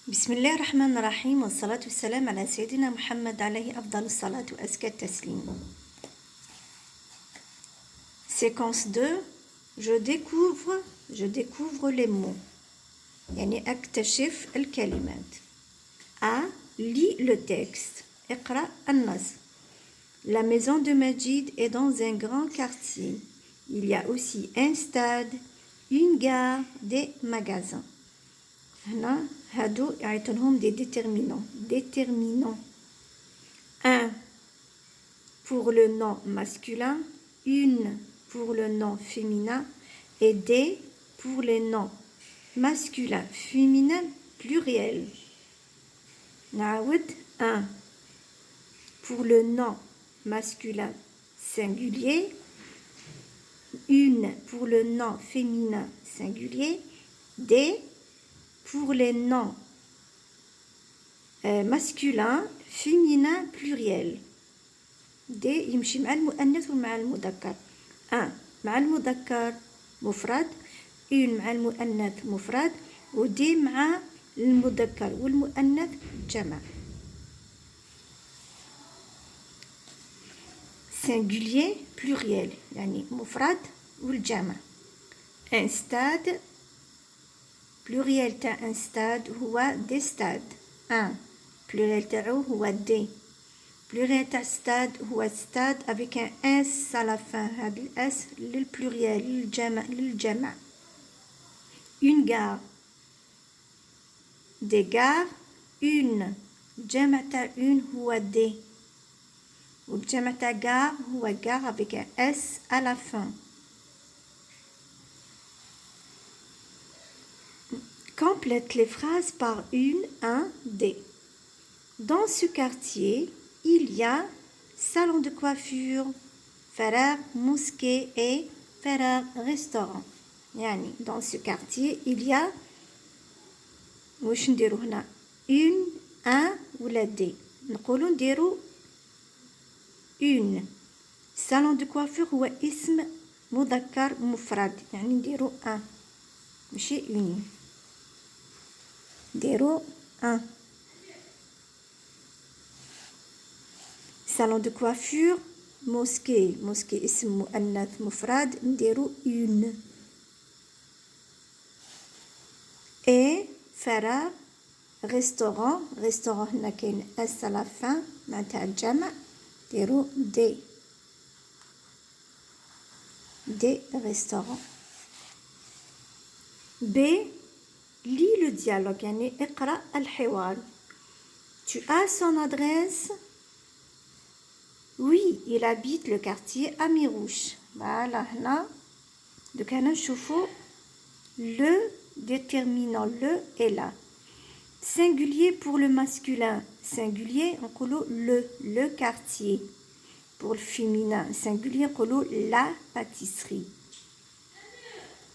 بسم الله الرحمن الرحيم والصلاة والسلام على سيدنا محمد عليه أفضل الصلاة وأزكى التسليم. Séquence 2. Je découvre les mots. يعني أكتشف الكلمات. A. Lis le texte. اقرأ النص. La maison de Majid est dans un grand quartier. Il y a aussi un stade, une gare, des magasins. هنا هادو يعيطونهم des déterminants. Déterminants. 1 pour le nom masculin, une pour le nom féminin et des pour les noms masculin, féminin, pluriel. نعاود 1 pour le nom masculin singulier, une pour le nom féminin singulier, des pour les noms masculins, féminin, pluriel. دي يمشي مع المؤنث ومع المذكر. 1 مع المذكر مفرد، une مع المؤنث مفرد، ودي مع المذكر والمؤنث جمع. singulier pluriel يعني مفرد والجمع. un stade pluriel تاع un stade هو des stades. 1 pluriel تاعو هو des. pluriel تاع stade هو stade avec un s à la fin. هذا الاس للpluriel للجمع. une gare des gares. une الجمع تاع une هو des والجمع تاع gare هو gare avec un s à la fin. Complète les phrases par une, un, des. Dans ce quartier, il y a salon de coiffure, فرار, mosquée et فرار, restaurant. يعني dans ce quartier, il y a واش نديرو هنا une, un ولا des. نقولو نديرو une. salon de coiffure هو اسم مذكر مفرد يعني نديرو un ماشي une. نديرو 1. salon de coiffure mosquée اسم مؤنث مفرد نديرو une. et فرار restaurant هنا كاين اس à la fin معناتها الجمع نديرو des restaurants. B. Lis le dialogue يعني اقرأ الحوار. Tu as son adresse? Oui, il habite le quartier Amirouche. Voilà هنا دوك هنا نشوفو le déterminant le est là. Singulier pour le masculin singulier نقولو le quartier. pour le féminin singulier نقولو la pâtisserie.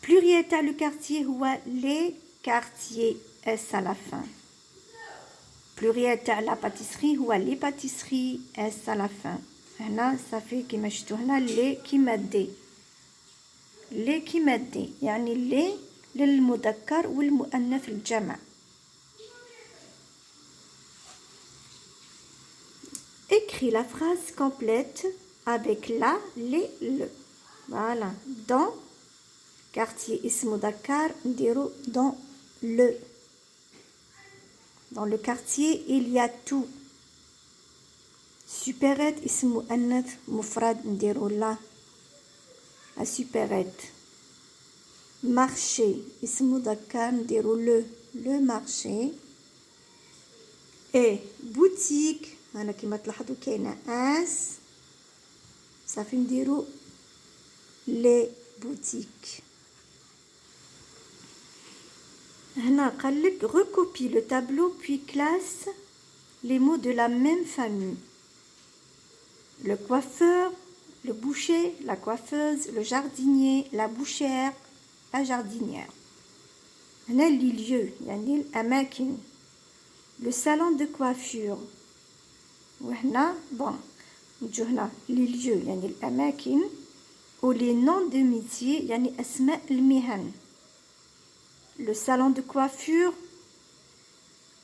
pluriel تاع le quartier هو les quartiers s à la fin. pluriel تاع la pâtisserie هو les pâtisseries s à la fin. هنا صافي كيما شفتوا هنا لي كيما دي لي كيما دي يعني لي للمذكر والمؤنث الجمع. écris la phrase complète avec la, les, le. voilà. dans quartier اسم مذكر نديرو dans le. dans le quartier il y a tout. supérette اسم مؤنث مفرد نديرو لا la supérette. marché اسم مذكر نديرو le marché. et boutique هنا كما تلاحظوا كاينه اس صافي نديرو les boutiques. هنا قالك recopie le tableau puis classe les mots de la même famille. le coiffeur, le boucher, la coiffeuse, le jardinier, la bouchère, la jardinière. هنا les lieux يعني الأماكن. le salon de coiffure وهنا bon نجو هنا les lieux يعني الأماكن و les noms de métiers يعني أسماء المهن. le salon de coiffure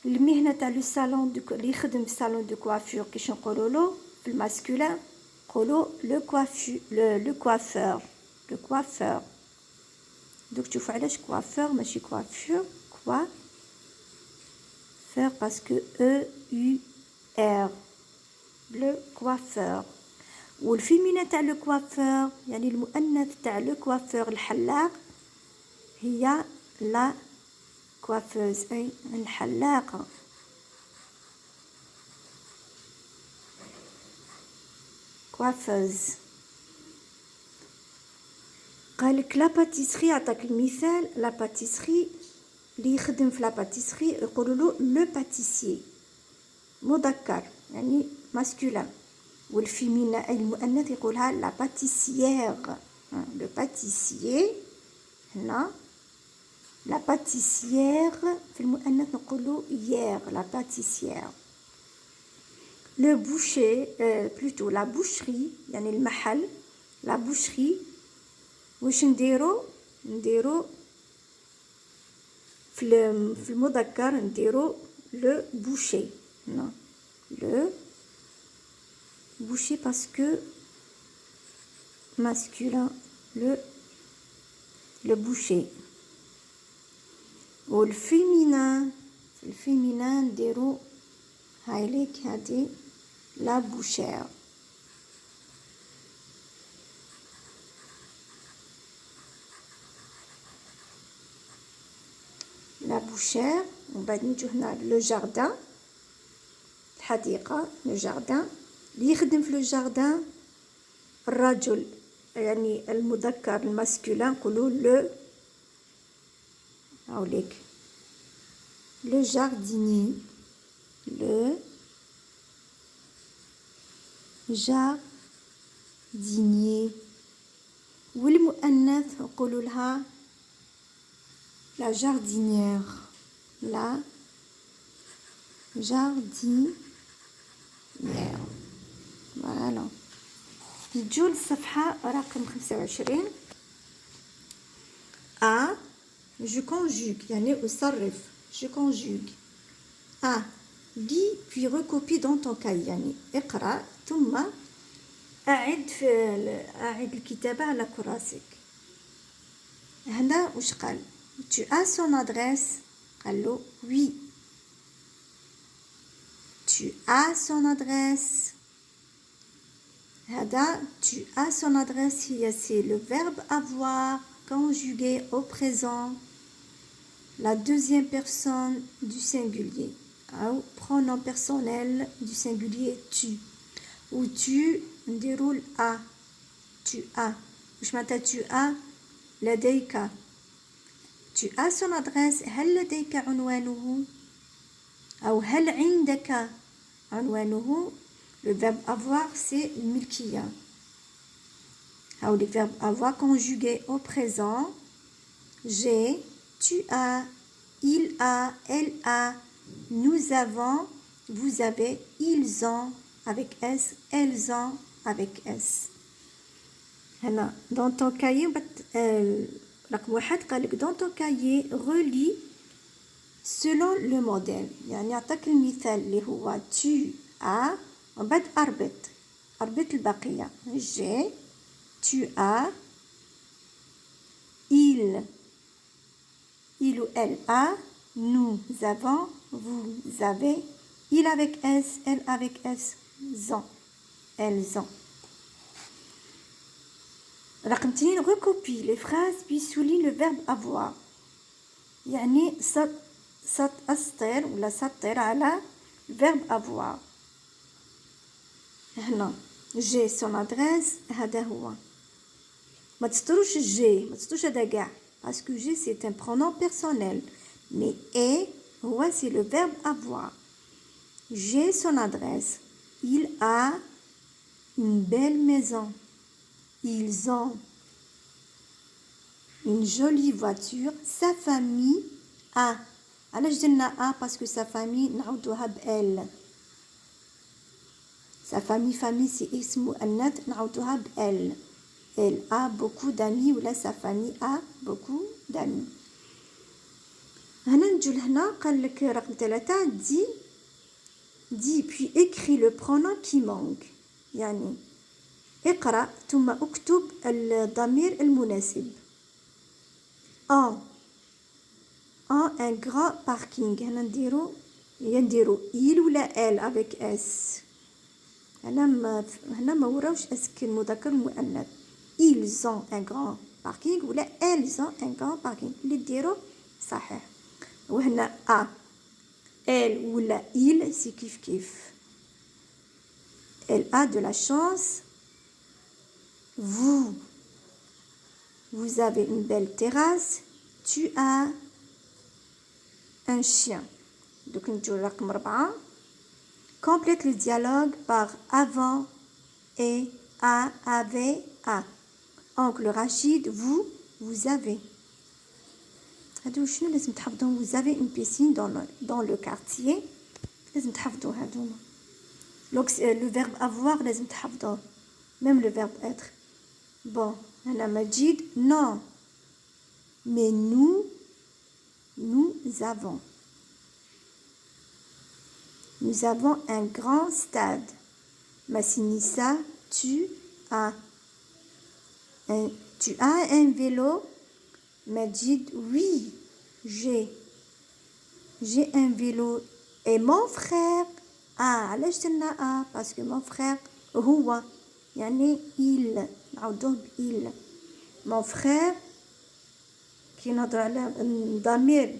المهنة تاع لو صالون اللي يخدم في صالون دو كوافور كيش نقولوا له في الماسكولين نقولوا لو كوافور لو كوافور لو كوافور دوك تشوفوا علاش كوافور ماشي كوافور كوافور باسكو او يو ار لو كوافور والفيمينا تاع لو كوافور يعني المؤنث تاع لو كوافور الحلاق هي لا كوافوز أي الحلاقة كوافوز قالك لا باتيسري عطاك المثال لا باتيسري اللي يخدم في لا باتيسري يقولوا له لو باتيسيي مذكر يعني ماسكولين والفيمينا أي المؤنث يقولها لا باتيسيير لو باتيسيي هنا لا باتيسيير في المؤنث نقولوا يير لا باتيسيير لو بوشي بلوتو لا بوشري يعني المحل لا بوشري واش نديرو في المذكر نديرو لو بوشي نو لو بوشي باسكو ماسكولين لو بوشي والفيمينان في الفيمينان نديرو هايليك هادي لا بوشير لا بوشير ومن بعد نجو هنا لو جاردان الحديقة لو جاردان اللي يخدم في لو جاردان الرجل يعني المذكر الماسكولين نقولوا لو هاوليك لو جارديني لو جارديني والمؤنث نقولوا لها لا جاردينيير لا جاردينيير فوالا نجو للصفحة رقم 25 A je conjugue يعني أصرف je conjugue A lis puis recopie dans ton cahier يعني اقرأ ثم أعد الكتابة على كراسك هنا واش قال tu as son adresse قال له oui tu as son adresse هذا tu as son adresse هي c'est le verbe avoir conjugué au présent la deuxième personne du singulier ou pronom personnel du singulier tu ou tu déroule à tu as واش معناتها tu as لديك tu as son adresse هل لديك عنوانه أو هل عندك عنوانه le verbe avoir c'est الملكية أو le verbe avoir conjugué au présent j'ai tu as il a elle a nous avons vous avez ils ont avec S elles ont avec S هنا dans ton cahier رقم واحد قالك dans ton cahier relis selon le modèle يعني يعطيك المثال اللي هو tu as ومن بعد أربط البقية j'ai tu as il ou elle a nous avons vous avez il avec S elle avec S elles ont رقم 2 recopie les phrases puis souligne le verbe avoir يعني أسطر ولا سطر على verbe avoir هنا j'ai son adresse هذا هو ما تسطروش j'ai ما تسطروش هذا كاع parce que j'ai c'est un pronom personnel mais et هو c'est le verbe avoir j'ai son adresse il a une belle maison ils ont une jolie voiture sa famille a علاش درنا a parce que sa famille نعوضوها ب elle sa famille c'est اسم مؤنث نعوضوها ب elle elle a beaucoup d'amis ولا sa famille a beaucoup d'amis هنا نجو لهنا قال لك رقم 3 دي puis écris le pronom qui manque يعني اقرأ ثم اكتب الضمير المناسب. un grand parking هنا نديرو il ولا elle avec s. هنا ما وراوش اسك المذكر المؤنث. ils ont un grand parking ولا elles ont un grand parking اللي ديرو صحيح. وهنا elle ولا il c'est كيف elle a de la chance. vous avez une belle terrasse. tu as un chien. donc نجو رقم 4. complète le dialogue par avant et a avait a. oncle Rachid vous avez. هادو شنو لازم تحفظوهم. vous avez une piscine dans le quartier. لازم تحفظوا هادوما. le verbe avoir لازم تحفظوه même le verbe être. bon هنا مجيد non mais nous avons un grand stade. Massinissa, tu as un vélo. Majid, oui, j'ai un vélo. Et mon frère, علاش درنا parce que mon frère هو يعني il نعاودوه il. mon frère كي نهضروا على الضمير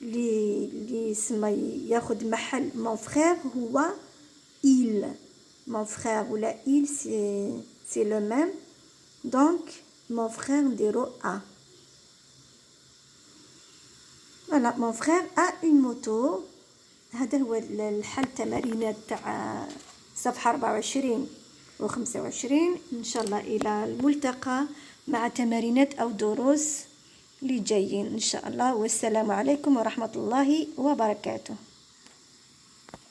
اللي يسمى ياخذ محل mon frère هو il. mon frère ولا il c'est le même. donc mon frère نديرو a. voilà mon frère a une moto. هذا هو الحل التمارينات تاع صفحة 24 و 25. إن شاء الله إلى الملتقى مع تمارينات أو دروس اللي جايين إن شاء الله. والسلام عليكم ورحمة الله وبركاته.